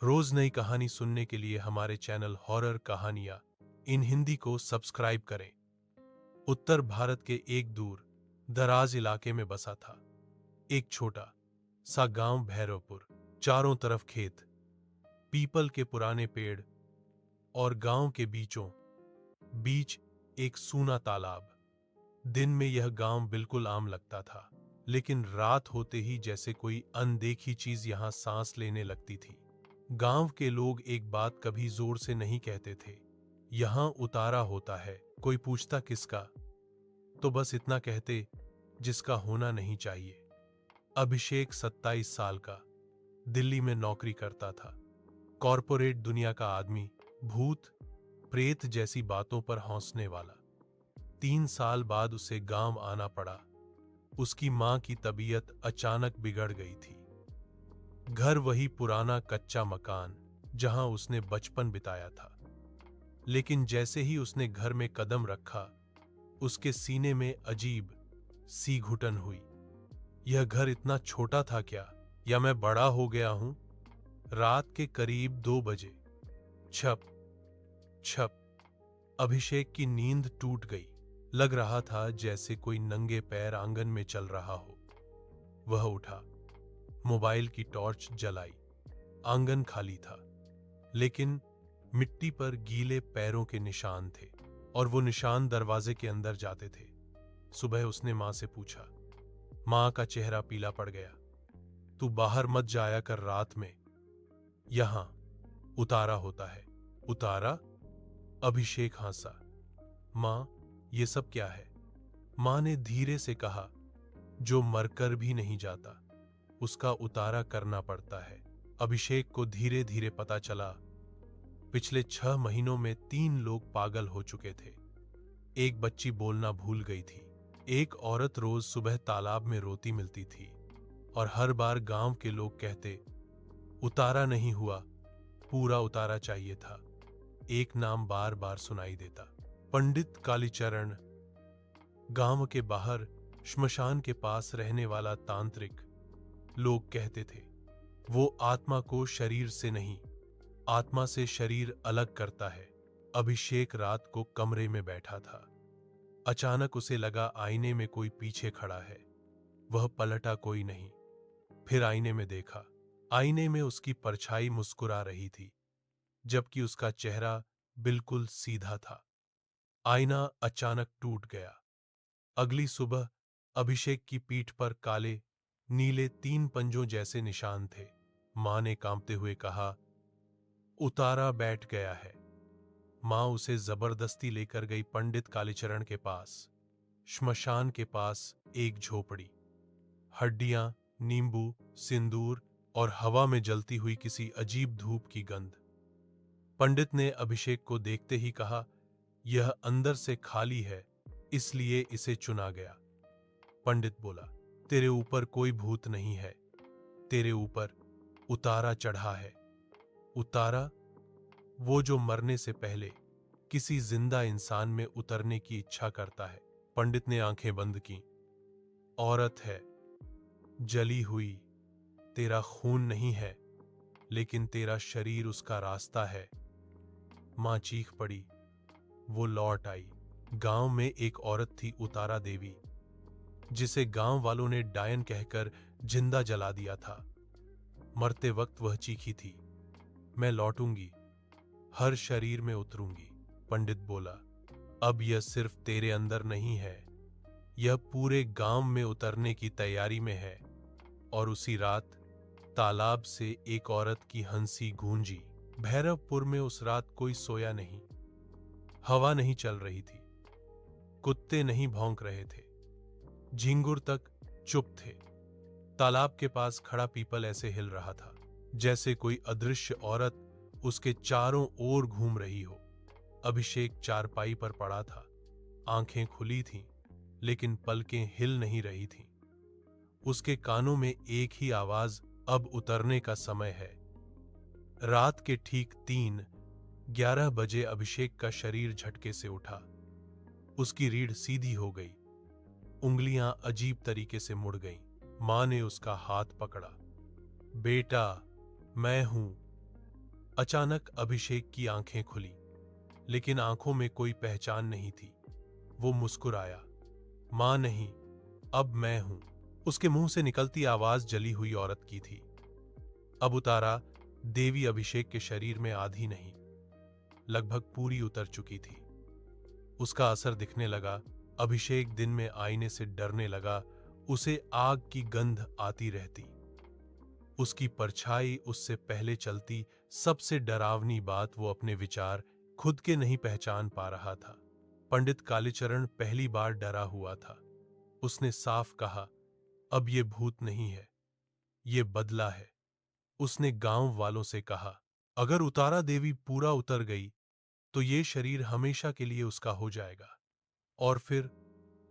रोज नई कहानी सुनने के लिए हमारे चैनल हॉरर कहानियां इन हिंदी को सब्सक्राइब करें। उत्तर भारत के एक दूर दराज इलाके में बसा था एक छोटा सा गांव भैरवपुर। चारों तरफ खेत, पीपल के पुराने पेड़ और गांव के बीचों बीच एक सूना तालाब। दिन में यह गांव बिल्कुल आम लगता था, लेकिन रात होते ही जैसे कोई अनदेखी चीज यहां सांस लेने लगती थी। गांव के लोग एक बात कभी जोर से नहीं कहते थे, यहां उतारा होता है। कोई पूछता किसका, तो बस इतना कहते, जिसका होना नहीं चाहिए। अभिषेक 27 साल का, दिल्ली में नौकरी करता था। कॉरपोरेट दुनिया का आदमी, भूत प्रेत जैसी बातों पर हंसने वाला। 3 साल बाद उसे गांव आना पड़ा। उसकी मां की तबीयत अचानक बिगड़ गई थी। घर वही पुराना कच्चा मकान जहां उसने बचपन बिताया था, लेकिन जैसे ही उसने घर में कदम रखा, उसके सीने में अजीब सी घुटन हुई। यह घर इतना छोटा था क्या, या मैं बड़ा हो गया हूं? रात के करीब 2 बजे छप छप अभिषेक की नींद टूट गई। लग रहा था जैसे कोई नंगे पैर आंगन में चल रहा हो। वह उठा, मोबाइल की टॉर्च जलाई। आंगन खाली था, लेकिन मिट्टी पर गीले पैरों के निशान थे, और वो निशान दरवाजे के अंदर जाते थे। सुबह उसने मां से पूछा। मां का चेहरा पीला पड़ गया। तू बाहर मत जाया कर रात में, यहां उतारा होता है। उतारा? अभिषेक हंसा। मां, ये सब क्या है? मां ने धीरे से कहा, जो मरकर भी नहीं जाता, उसका उतारा करना पड़ता है। अभिषेक को धीरे धीरे पता चला, पिछले 6 महीनों में 3 लोग पागल हो चुके थे। एक बच्ची बोलना भूल गई थी। एक औरत रोज सुबह तालाब में रोती मिलती थी, और हर बार गांव के लोग कहते, उतारा नहीं हुआ, पूरा उतारा चाहिए था। एक नाम बार बार सुनाई देता, पंडित कालीचरण। गांव के बाहर श्मशान के पास रहने वाला तांत्रिक। लोग कहते थे, वो आत्मा को शरीर से नहीं, आत्मा से शरीर अलग करता है। अभिषेक रात को कमरे में बैठा था। अचानक उसे लगा आईने में कोई पीछे खड़ा है। वह पलटा, कोई नहीं। फिर आईने में देखा। आईने में उसकी परछाई मुस्कुरा रही थी, जबकि उसका चेहरा बिल्कुल सीधा था। आईना अचानक टूट गया। अगली सुबह अभिषेक की पीठ पर काले नीले 3 पंजों जैसे निशान थे। मां ने कांपते हुए कहा, उतारा बैठ गया है। मां उसे जबरदस्ती लेकर गई पंडित कालीचरण के पास। श्मशान के पास एक झोपड़ी, हड्डियां, नींबू, सिंदूर और हवा में जलती हुई किसी अजीब धूप की गंध। पंडित ने अभिषेक को देखते ही कहा, यह अंदर से खाली है, इसलिए इसे चुना गया। पंडित बोला, तेरे ऊपर कोई भूत नहीं है, तेरे ऊपर उतारा चढ़ा है। उतारा? वो जो मरने से पहले किसी जिंदा इंसान में उतरने की इच्छा करता है। पंडित ने आंखें बंद की। औरत है, जली हुई। तेरा खून नहीं है, लेकिन तेरा शरीर उसका रास्ता है। मां चीख पड़ी। वो लौट आई। गांव में एक औरत थी, उतारा देवी, जिसे गांव वालों ने डायन कहकर जिंदा जला दिया था। मरते वक्त वह चीखी थी, मैं लौटूंगी, हर शरीर में उतरूंगी। पंडित बोला, अब यह सिर्फ तेरे अंदर नहीं है, यह पूरे गांव में उतरने की तैयारी में है। और उसी रात तालाब से एक औरत की हंसी गूंजी। भैरवपुर में उस रात कोई सोया नहीं। हवा नहीं चल रही थी, कुत्ते नहीं भौंक रहे थे, झिंगुर तक चुप थे। तालाब के पास खड़ा पीपल ऐसे हिल रहा था जैसे कोई अदृश्य औरत उसके चारों ओर घूम रही हो। अभिषेक चारपाई पर पड़ा था। आंखें खुली थीं, लेकिन पलकें हिल नहीं रही थीं। उसके कानों में एक ही आवाज, अब उतरने का समय है। रात के ठीक 3:11 बजे अभिषेक का शरीर झटके से उठा। उसकी रीढ़ सीधी हो गई, उंगलियां अजीब तरीके से मुड़ गईं। मां ने उसका हाथ पकड़ा। बेटा, मैं हूं, अचानक अभिषेक की आंखें खुली, लेकिन आंखों में कोई पहचान नहीं थी। वो मुस्कुराया। मां नहीं, अब मैं हूं। उसके मुंह से निकलती आवाज जली हुई औरत की थी। अब उतारा देवी अभिषेक के शरीर में आधी नहीं, लगभग पूरी उतर चुकी थी। उसका असर दिखने लगा। अभिषेक दिन में आईने से डरने लगा। उसे आग की गंध आती रहती। उसकी परछाई उससे पहले चलती। सबसे डरावनी बात, वो अपने विचार खुद के नहीं पहचान पा रहा था। पंडित कालीचरण पहली बार डरा हुआ था। उसने साफ कहा, अब ये भूत नहीं है, ये बदला है। उसने गांव वालों से कहा, अगर उतारा देवी पूरा उतर गई तो ये शरीर हमेशा के लिए उसका हो जाएगा, और फिर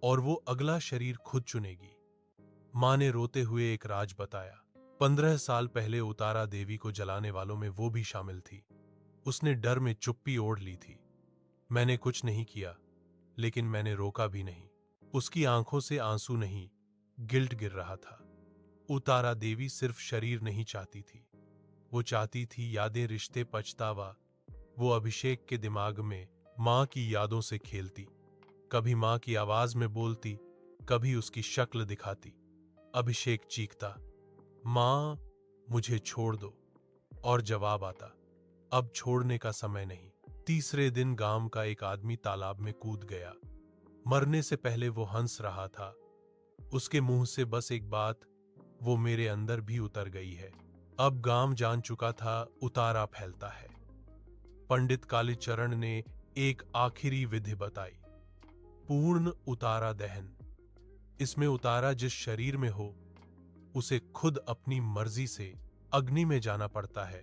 वो अगला शरीर खुद चुनेगी। मां ने रोते हुए एक राज बताया। 15 साल पहले उतारा देवी को जलाने वालों में वो भी शामिल थी। उसने डर में चुप्पी ओढ़ ली थी। मैंने कुछ नहीं किया, लेकिन मैंने रोका भी नहीं। उसकी आंखों से आंसू नहीं, गिल्ट गिर रहा था। उतारा देवी सिर्फ शरीर नहीं चाहती थी, वो चाहती थी यादें, रिश्ते, पछतावा। वो अभिषेक के दिमाग में मां की यादों से खेलती। कभी मां की आवाज में बोलती, कभी उसकी शक्ल दिखाती। अभिषेक चीखता, मां मुझे छोड़ दो, और जवाब आता, अब छोड़ने का समय नहीं। तीसरे दिन गांव का एक आदमी तालाब में कूद गया। मरने से पहले वो हंस रहा था। उसके मुंह से बस एक बात, वो मेरे अंदर भी उतर गई है। अब गांव जान चुका था उतारा फैलता है। पंडित कालीचरण ने एक आखिरी विधि बताई, पूर्ण उतारा दहन। इसमें उतारा जिस शरीर में हो, उसे खुद अपनी मर्जी से अग्नि में जाना पड़ता है।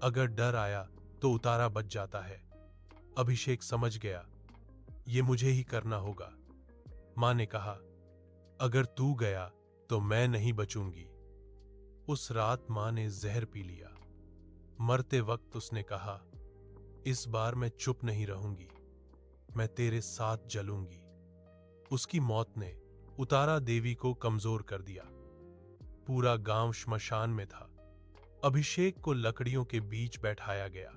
अगर डर आया तो उतारा बच जाता है। अभिषेक समझ गया, ये मुझे ही करना होगा। मां ने कहा, अगर तू गया तो मैं नहीं बचूंगी। उस रात मां ने जहर पी लिया। मरते वक्त उसने कहा, इस बार मैं चुप नहीं रहूंगी, मैं तेरे साथ जलूंगी। उसकी मौत ने उतारा देवी को कमजोर कर दिया। पूरा गांव श्मशान में था। अभिषेक को लकड़ियों के बीच बैठाया गया।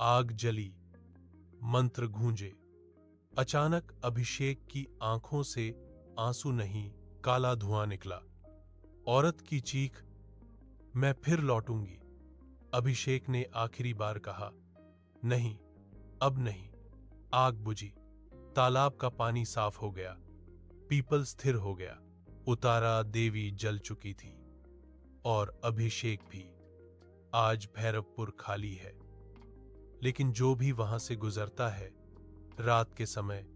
आग जली, मंत्र गूंजे। अचानक अभिषेक की आंखों से आंसू नहीं, काला धुआं निकला। औरत की चीख, मैं फिर लौटूंगी। अभिषेक ने आखिरी बार कहा, नहीं, अब नहीं। आग बुझी। तालाब का पानी साफ हो गया। पीपल स्थिर हो गया। उतारा देवी जल चुकी थी, और अभिषेक भी। आज भैरवपुर खाली है, लेकिन जो भी वहां से गुजरता है, रात के समय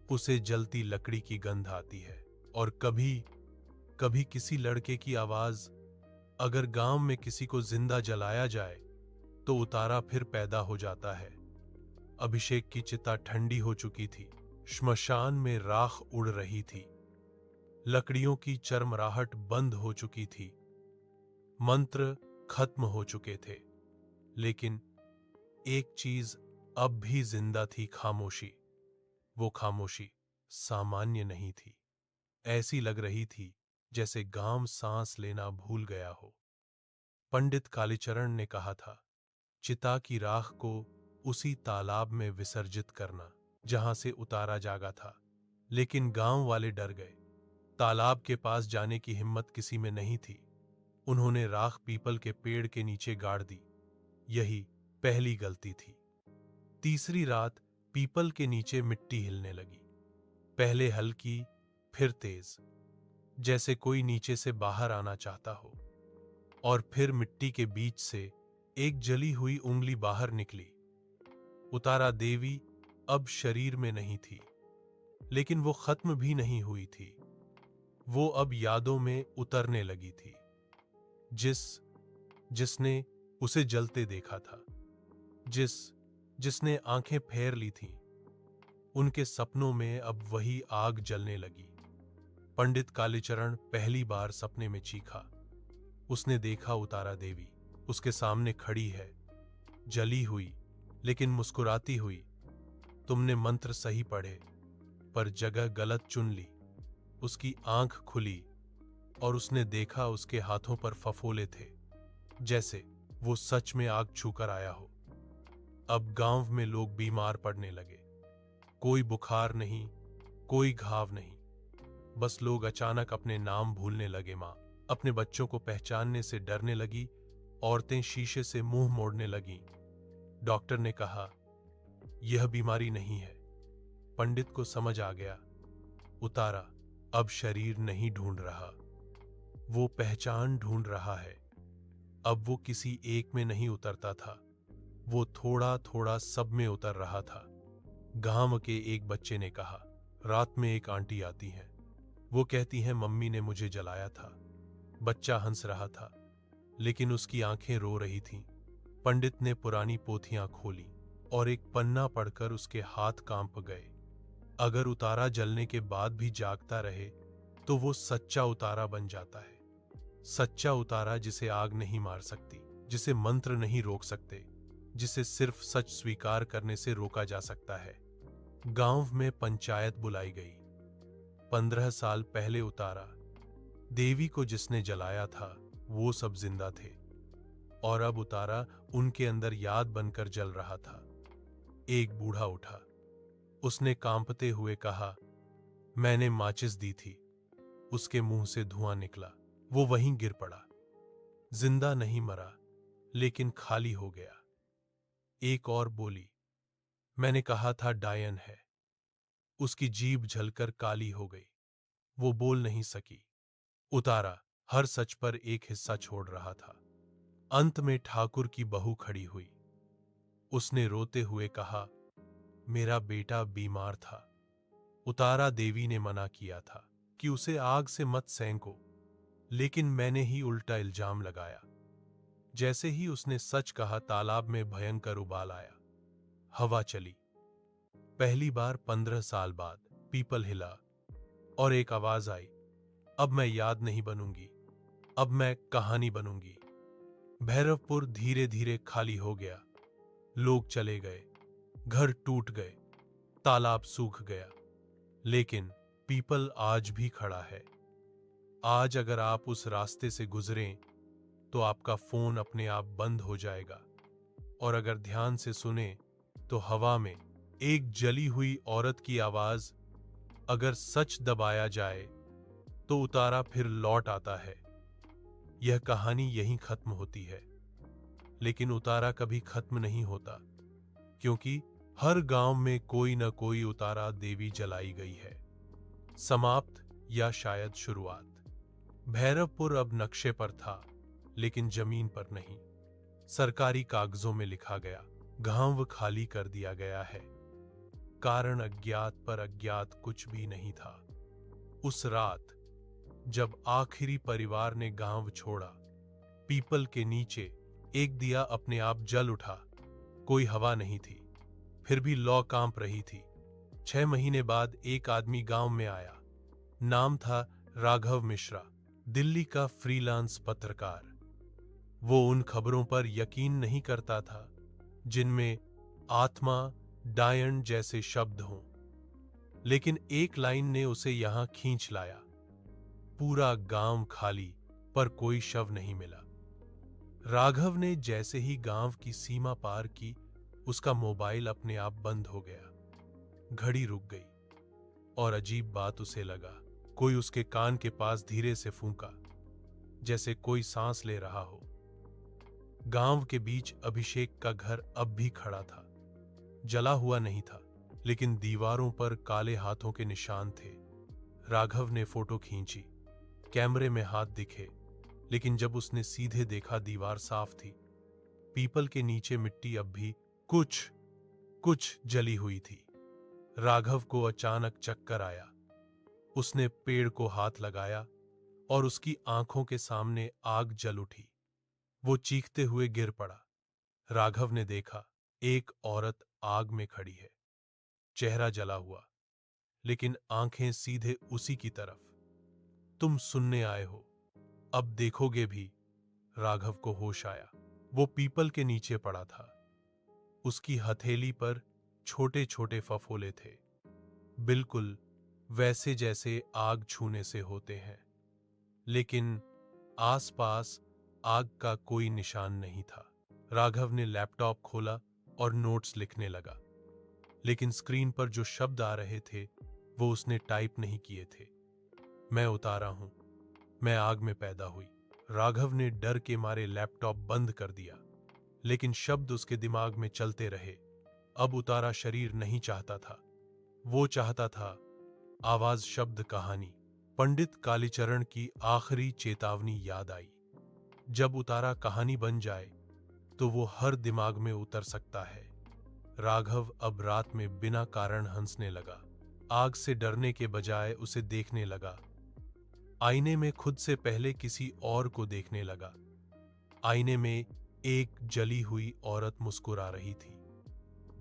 उसे जलती लकड़ी की गंध आती है, और कभी कभी किसी लड़के की आवाज। अगर गांव में किसी को जिंदा जलाया जाए तो उतारा फिर पैदा हो जाता है। अभिषेक की चिता ठंडी हो चुकी थी। श्मशान में राख उड़ रही थी। लकड़ियों की चरमराहट बंद हो चुकी थी। मंत्र खत्म हो चुके थे, लेकिन एक चीज अब भी जिंदा थी, खामोशी। वो खामोशी सामान्य नहीं थी। ऐसी लग रही थी जैसे गांव सांस लेना भूल गया हो। पंडित कालीचरण ने कहा था, चिता की राख को उसी तालाब में विसर्जित करना जहां से उतारा जागा था। लेकिन गांव वाले डर गए। तालाब के पास जाने की हिम्मत किसी में नहीं थी। उन्होंने राख पीपल के पेड़ के नीचे गाड़ दी। यही पहली गलती थी। तीसरी रात पीपल के नीचे मिट्टी हिलने लगी, पहले हल्की, फिर तेज, जैसे कोई नीचे से बाहर आना चाहता हो। और फिर मिट्टी के बीच से एक जली हुई उंगली बाहर निकली। उतारा देवी अब शरीर में नहीं थी, लेकिन वो खत्म भी नहीं हुई थी। वो अब यादों में उतरने लगी थी। जिसने उसे जलते देखा था, जिसने आंखें फेर ली थीं, उनके सपनों में अब वही आग जलने लगी। पंडित कालीचरण पहली बार सपने में चीखा। उसने देखा उतारा देवी उसके सामने खड़ी है, जली हुई लेकिन मुस्कुराती हुई। तुमने मंत्र सही पढ़े, पर जगह गलत चुन ली। उसकी आंख खुली और उसने देखा उसके हाथों पर फफोले थे, जैसे वो सच में आग छूकर आया हो। अब गांव में लोग बीमार पड़ने लगे। कोई बुखार नहीं, कोई घाव नहीं, बस लोग अचानक अपने नाम भूलने लगे। माँ अपने बच्चों को पहचानने से डरने लगी। औरतें शीशे से मुंह मोड़ने लगीं। डॉक्टर ने कहा, यह बीमारी नहीं है। पंडित को समझ आ गया। उतारा अब शरीर नहीं ढूंढ रहा, वो पहचान ढूंढ रहा है। अब वो किसी एक में नहीं उतरता था, वो थोड़ा थोड़ा सब में उतर रहा था। गांव के एक बच्चे ने कहा, रात में एक आंटी आती हैं, वो कहती हैं मम्मी ने मुझे जलाया था। बच्चा हंस रहा था, लेकिन उसकी आंखें रो रही थीं। पंडित ने पुरानी पोथियां खोली और एक पन्ना पढ़कर उसके हाथ कांप गए। अगर उतारा जलने के बाद भी जागता रहे तो वो सच्चा उतारा बन जाता है। सच्चा उतारा जिसे आग नहीं मार सकती, जिसे मंत्र नहीं रोक सकते, जिसे सिर्फ सच स्वीकार करने से रोका जा सकता है। गांव में पंचायत बुलाई गई। 15 साल पहले उतारा, देवी को जिसने जलाया था, वो सब जिंदा थे और अब उतारा उनके अंदर याद बनकर जल रहा था। एक बूढ़ा उठा, उसने कांपते हुए कहा, मैंने माचिस दी थी। उसके मुंह से धुआं निकला। वो वहीं गिर पड़ा। जिंदा नहीं मरा, लेकिन खाली हो गया। एक और बोली, मैंने कहा था डायन है। उसकी जीभ झलकर काली हो गई। वो बोल नहीं सकी। उतारा हर सच पर एक हिस्सा छोड़ रहा था। अंत में ठाकुर की बहू खड़ी हुई। उसने रोते हुए कहा, मेरा बेटा बीमार था। उतारा देवी ने मना किया था कि उसे आग से मत सेंको, लेकिन मैंने ही उल्टा इल्जाम लगाया। जैसे ही उसने सच कहा, तालाब में भयंकर उबाल आया। हवा चली। पहली बार 15 साल बाद पीपल हिला और एक आवाज आई, अब मैं याद नहीं बनूंगी, अब मैं कहानी बनूंगी। भैरवपुर धीरे धीरे खाली हो गया। लोग चले गए, घर टूट गए, तालाब सूख गया, लेकिन पीपल आज भी खड़ा है। आज अगर आप उस रास्ते से गुजरें तो आपका फोन अपने आप बंद हो जाएगा, और अगर ध्यान से सुने तो हवा में एक जली हुई औरत की आवाज, अगर सच दबाया जाए तो उतारा फिर लौट आता है। यह कहानी यहीं खत्म होती है, लेकिन उतारा कभी खत्म नहीं होता, क्योंकि हर गांव में कोई न कोई उतारा देवी जलाई गई है। समाप्त या शायद शुरुआत। भैरवपुर अब नक्शे पर था, लेकिन जमीन पर नहीं। सरकारी कागजों में लिखा गया, गांव खाली कर दिया गया है। कारण अज्ञात, पर अज्ञात कुछ भी नहीं था। उस रात जब आखिरी परिवार ने गांव छोड़ा, पीपल के नीचे एक दिया अपने आप जल उठा। कोई हवा नहीं थी, फिर भी लौ कांप रही थी। 6 महीने बाद एक आदमी गांव में आया। नाम था राघव मिश्रा, दिल्ली का फ्रीलांस पत्रकार। वो उन खबरों पर यकीन नहीं करता था जिनमें आत्मा, डायन जैसे शब्द हों, लेकिन एक लाइन ने उसे यहां खींच लाया। पूरा गांव खाली, पर कोई शव नहीं मिला। राघव ने जैसे ही गांव की सीमा पार की, उसका मोबाइल अपने आप बंद हो गया। घड़ी रुक गई और अजीब बात उसे लगा, कोई उसके कान के पास धीरे से फूंका, जैसे कोई सांस ले रहा हो। गांव के बीच अभिषेक का घर अब भी खड़ा था। जला हुआ नहीं था, लेकिन दीवारों पर काले हाथों के निशान थे। राघव ने फोटो खींची। कैमरे में हाथ दिखे, लेकिन जब उसने सीधे देखा, दीवार साफ थी। पीपल के नीचे मिट्टी अब भी कुछ कुछ जली हुई थी। राघव को अचानक चक्कर आया। उसने पेड़ को हाथ लगाया और उसकी आंखों के सामने आग जल उठी। वो चीखते हुए गिर पड़ा। राघव ने देखा, एक औरत आग में खड़ी है, चेहरा जला हुआ, लेकिन आंखें सीधे उसी की तरफ। तुम सुनने आए हो, अब देखोगे भी। राघव को होश आया। वो पीपल के नीचे पड़ा था। उसकी हथेली पर छोटे छोटे फफोले थे, बिल्कुल वैसे जैसे आग छूने से होते हैं, लेकिन आसपास आग का कोई निशान नहीं था। राघव ने लैपटॉप खोला और नोट्स लिखने लगा, लेकिन स्क्रीन पर जो शब्द आ रहे थे वो उसने टाइप नहीं किए थे। मैं उतारा हूं, मैं आग में पैदा हुई। राघव ने डर के मारे लैपटॉप बंद कर दिया, लेकिन शब्द उसके दिमाग में चलते रहे। अब उतारा शरीर नहीं चाहता था, वो चाहता था आवाज, शब्द, कहानी। पंडित कालीचरण की आखिरी चेतावनी याद आई, जब उतारा कहानी बन जाए तो वो हर दिमाग में उतर सकता है। राघव अब रात में बिना कारण हंसने लगा। आग से डरने के बजाय उसे देखने लगा। आईने में खुद से पहले किसी और को देखने लगा। आईने में एक जली हुई औरत मुस्कुरा रही थी।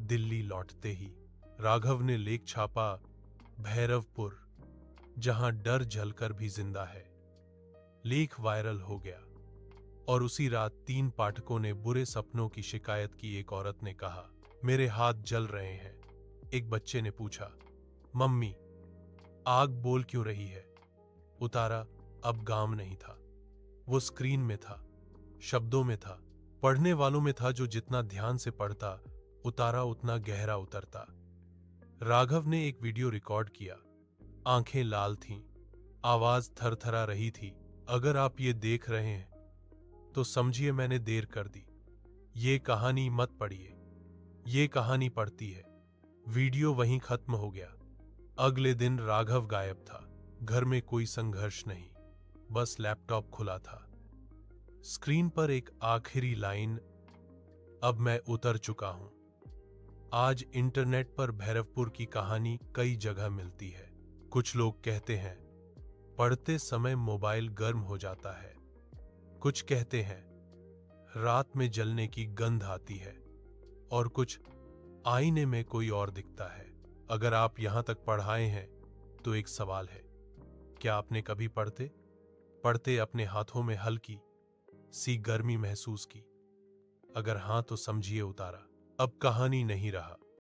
दिल्ली लौटते ही राघव ने लेख छापा, भैरवपुर, जहां डर जलकर भी जिंदा है। लेख वायरल हो गया और उसी रात 3 पाठकों ने बुरे सपनों की शिकायत की। एक औरत ने कहा, मेरे हाथ जल रहे हैं। एक बच्चे ने पूछा, मम्मी, आग बोल क्यों रही है? उतारा अब गांव नहीं था, वो स्क्रीन में था, शब्दों में था, पढ़ने वालों में था। जो जितना ध्यान से पढ़ता, उतारा उतना गहरा उतरता। राघव ने एक वीडियो रिकॉर्ड किया। आंखें लाल थीं, आवाज थरथरा रही थी। अगर आप ये देख रहे हैं तो समझिए मैंने देर कर दी। ये कहानी मत पढ़िए, ये कहानी पढ़ती है। वीडियो वहीं खत्म हो गया। अगले दिन राघव गायब था। घर में कोई संघर्ष नहीं, बस लैपटॉप खुला था। स्क्रीन पर एक आखिरी लाइन, अब मैं उतर चुका हूं। आज इंटरनेट पर भैरवपुर की कहानी कई जगह मिलती है। कुछ लोग कहते हैं पढ़ते समय मोबाइल गर्म हो जाता है, कुछ कहते हैं रात में जलने की गंध आती है, और कुछ आईने में कोई और दिखता है। अगर आप यहां तक पढ़ाए हैं तो एक सवाल है, क्या आपने कभी पढ़ते पढ़ते अपने हाथों में हल्की सी गर्मी महसूस की? अगर हां तो समझिए उतारा अब कहानी नहीं रहा,